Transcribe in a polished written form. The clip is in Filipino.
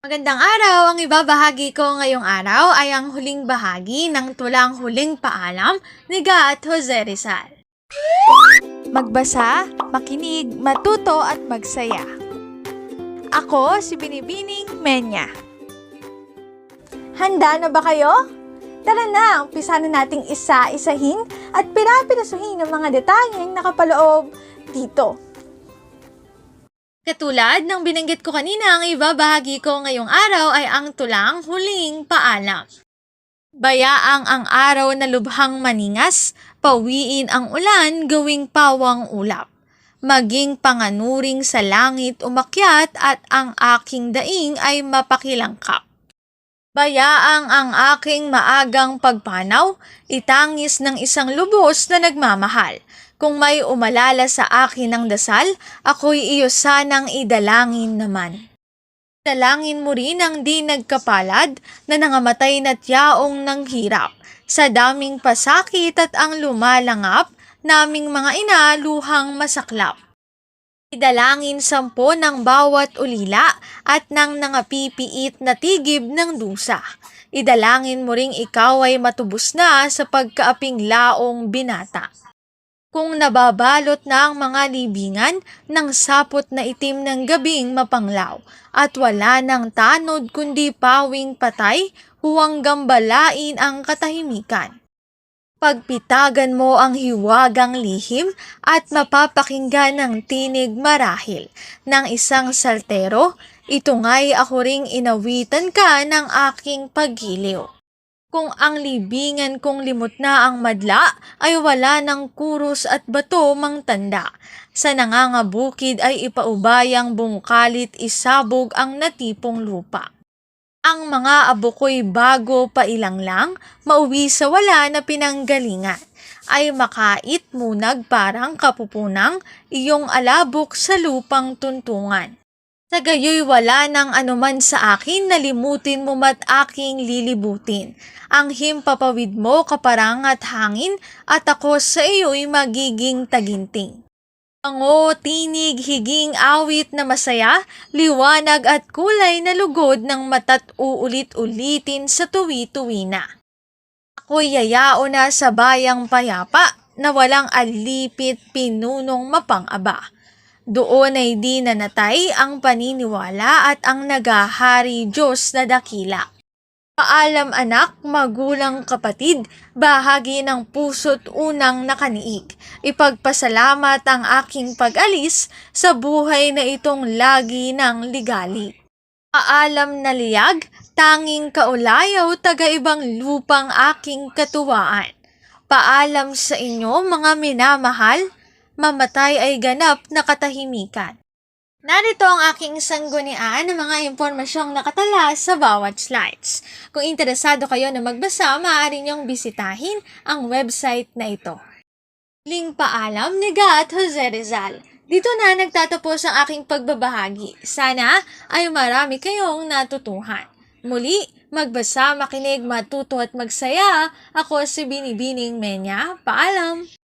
Magandang araw! Ang ibabahagi ko ngayong araw ay ang huling bahagi ng tulang Huling Paalam ni Ga at Jose Rizal. Magbasa, makinig, matuto at magsaya. Ako si Binibining Menya. Handa na ba kayo? Tara na, umpisa na nating isa-isahin at pirapirasuhin ang mga detalyeng nakapaloob dito. Katulad ng binanggit ko kanina, ang ibabahagi ko ngayong araw ay ang tulang Huling Paalam. Bayaang ang araw na lubhang maningas, pawiin ang ulan gawing pawang ulap. Maging panganuring sa langit umakyat at ang aking daing ay mapakilangkap. Bayaang ang aking maagang pagpanaw, itangis ng isang lubos na nagmamahal. Kung may umalala sa akin ng dasal, ako'y iyo sanang idalangin naman. Dalangin mo rin ang di nagkapalad na nangamatay na tiyaong ng hirap, sa daming pasakit at ang lumalangap, naming mga ina luhang masaklap. Idalangin 10 ng bawat ulila at ng nangapipiit na tigib ng dusa. Idalangin mo ring ikaw ay matubos na sa pagkaaping laong binata. Kung nababalot na ang mga libingan ng sapot na itim ng gabing mapanglaw at wala ng tanod kundi pawing patay, huwang gambalain ang katahimikan. Pagpitagan mo ang hiwagang lihim at mapapakinggan ng tinig marahil ng isang saltero, ito nga'y ako ring inawitan ka ng aking paggiliw. Kung ang libingan kong limot na ang madla, ay wala ng kuros at bato mang tanda. Sa nangangabukid ay ipaubayang bumukalit isabog ang natipong lupa. Ang mga abo ko'y bago pa ilang lang, mauwi sa wala na pinanggalingan, ay makait munag parang kapupunang iyong alabok sa lupang tuntungan. Sa gayoy wala nang anuman sa akin, nalimutin mo mat aking lilibutin. Ang himpapawid mo kaparang at hangin, at ako sa iyo'y magiging taginting. Pango, tinig, higing, awit na masaya, liwanag at kulay na lugod ng mata't uulit-ulitin sa tuwi-tuwi na. Ako'y yayao na sa bayang payapa, na walang alipit pinunong mapang-aba. Doon ay di nanatay ang paniniwala at ang nagahari Diyos na dakila. Paalam anak, magulang kapatid, bahagi ng puso't unang nakaniig. Ipagpasalamat ang aking pag-alis sa buhay na itong lagi ng ligali. Paalam na liyag, tanging kaulayaw taga-ibang lupang aking katuwaan. Paalam sa inyo mga minamahal, mamatay ay ganap na katahimikan. Narito ang aking sanggunian ng mga impormasyong nakatala sa bawat slides. Kung interesado kayo na magbasa, maaari niyong bisitahin ang website na ito. Huling Paalam ni Ga at Jose Rizal. Dito na nagtatapos ang aking pagbabahagi. Sana ay marami kayong natutuhan. Muli, magbasa, makinig, matuto at magsaya. Ako si Binibining Menya. Paalam!